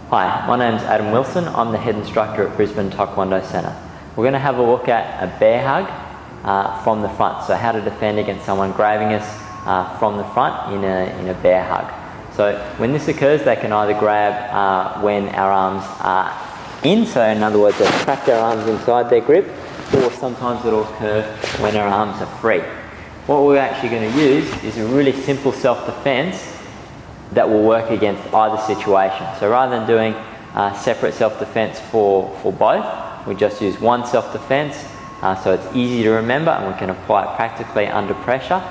Hi, my name's Adam Wilson. I'm the head instructor at Brisbane Taekwondo Centre. We're going to have a look at a bear hug from the front, so how to defend against someone grabbing us from the front in a bear hug. So when this occurs, they can either grab when our arms are in, so in other words, they track their arms inside their grip, or sometimes it'll occur when our arms are free. What we're actually going to use is a really simple self-defense that will work against either situation. So rather than doing separate self-defense for both, we just use one self-defense, so it's easy to remember and we can apply it practically under pressure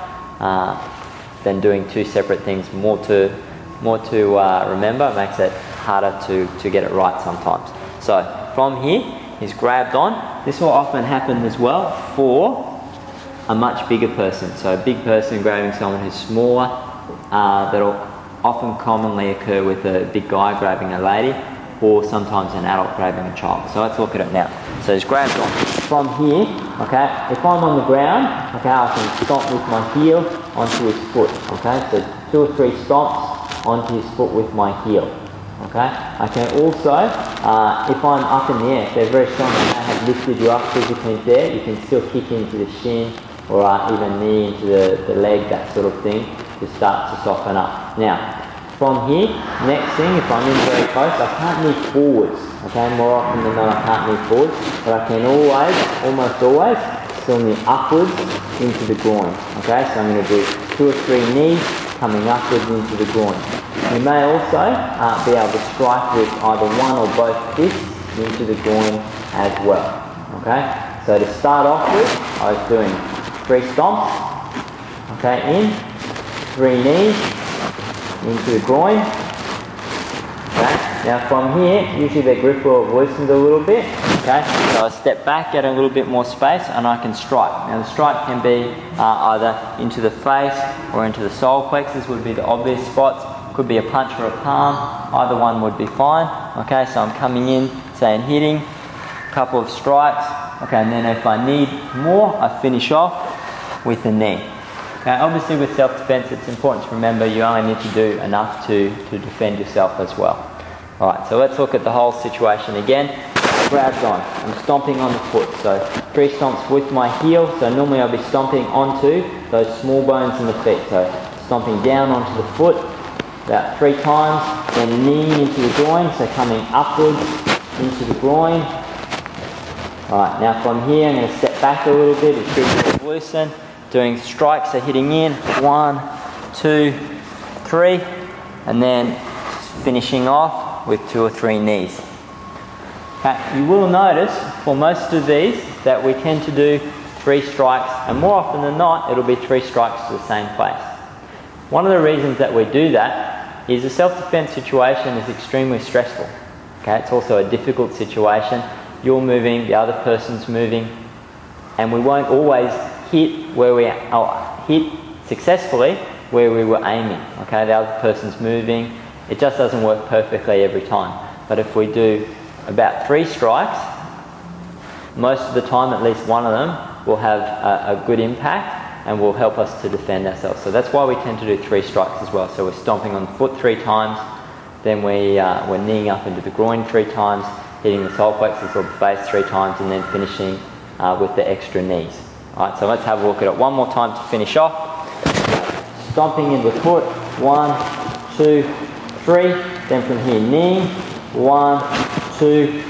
than doing two separate things. More to remember, makes it harder to get it right sometimes. So from here, he's grabbed on. This will often happen as well for a much bigger person. So a big person grabbing someone who's smaller, that'll often commonly occur with a big guy grabbing a lady, or sometimes an adult grabbing a child. So let's look at it now. So he's grabbed on. From here, okay, if I'm on the ground, okay, I can stomp with my heel onto his foot, okay? So 2 or 3 stomps onto his foot with my heel, okay? I can also, if I'm up in the air, if they're very strong and they have lifted you up physically there, you can still kick into the shin or even knee into the leg, that sort of thing, to start to soften up. Now, from here, next thing, if I'm in very close, I can't move forwards, okay? More often than not, I can't move forwards, but I can always, almost always, still move upwards into the groin, okay? So I'm going to do 2 or 3 knees coming upwards into the groin. You may also be able to strike with either one or both fists into the groin as well, okay? So to start off with, I was doing 3 stomps, okay, in, 3 knees, into the groin, okay. Now from here, usually their grip will have loosened a little bit, okay. So I step back, get a little bit more space, and I can strike. Now the strike can be either into the face or into the solar plexus would be the obvious spots. Could be a punch or a palm, either one would be fine, okay. So I'm coming in, say, and hitting, a couple of strikes, okay, and then if I need more, I finish off with a knee. Now obviously with self-defense it's important to remember you only need to do enough to defend yourself as well. Alright, so let's look at the whole situation again. Grabs on, I'm stomping on the foot, so 3 stomps with my heel, so normally I'll be stomping onto those small bones in the feet, so stomping down onto the foot about 3 times, then knee into the groin, so coming upwards into the groin. Alright, now from here I'm going to step back a little bit, it's good to loosen. Doing strikes, so hitting in, 1, 2, 3, and then finishing off with 2 or 3 knees. Okay, you will notice for most of these that we tend to do 3 strikes, and more often than not it'll be 3 strikes to the same place. One of the reasons that we do that is a self-defense situation is extremely stressful. Okay, it's also a difficult situation. You're moving, the other person's moving, and we won't always hit successfully where we were aiming. Okay, the other person's moving. It just doesn't work perfectly every time. But if we do about 3 strikes, most of the time at least one of them will have a good impact and will help us to defend ourselves. So that's why we tend to do 3 strikes as well. So we're stomping on the foot 3 times, then we're kneeing up into the groin 3 times, hitting the solar plexus or the face 3 times, and then finishing with the extra knees. Alright, so let's have a look at it one more time to finish off. Stomping in the foot, 1, 2, 3. Then from here, knee, 1, 2,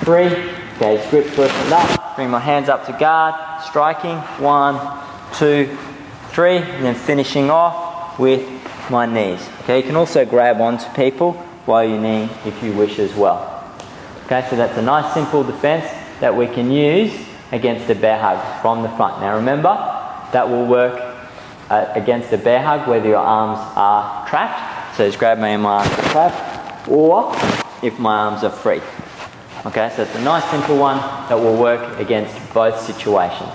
3. Okay, grip loosened up. Bring my hands up to guard, striking, 1, 2, 3. And then finishing off with my knees. Okay, you can also grab onto people while you knee if you wish as well. Okay, so that's a nice simple defense that we can use against a bear hug from the front. Now remember, that will work against a bear hug whether your arms are trapped, so just grab me and my arms are trapped, or if my arms are free. Okay, so it's a nice simple one that will work against both situations.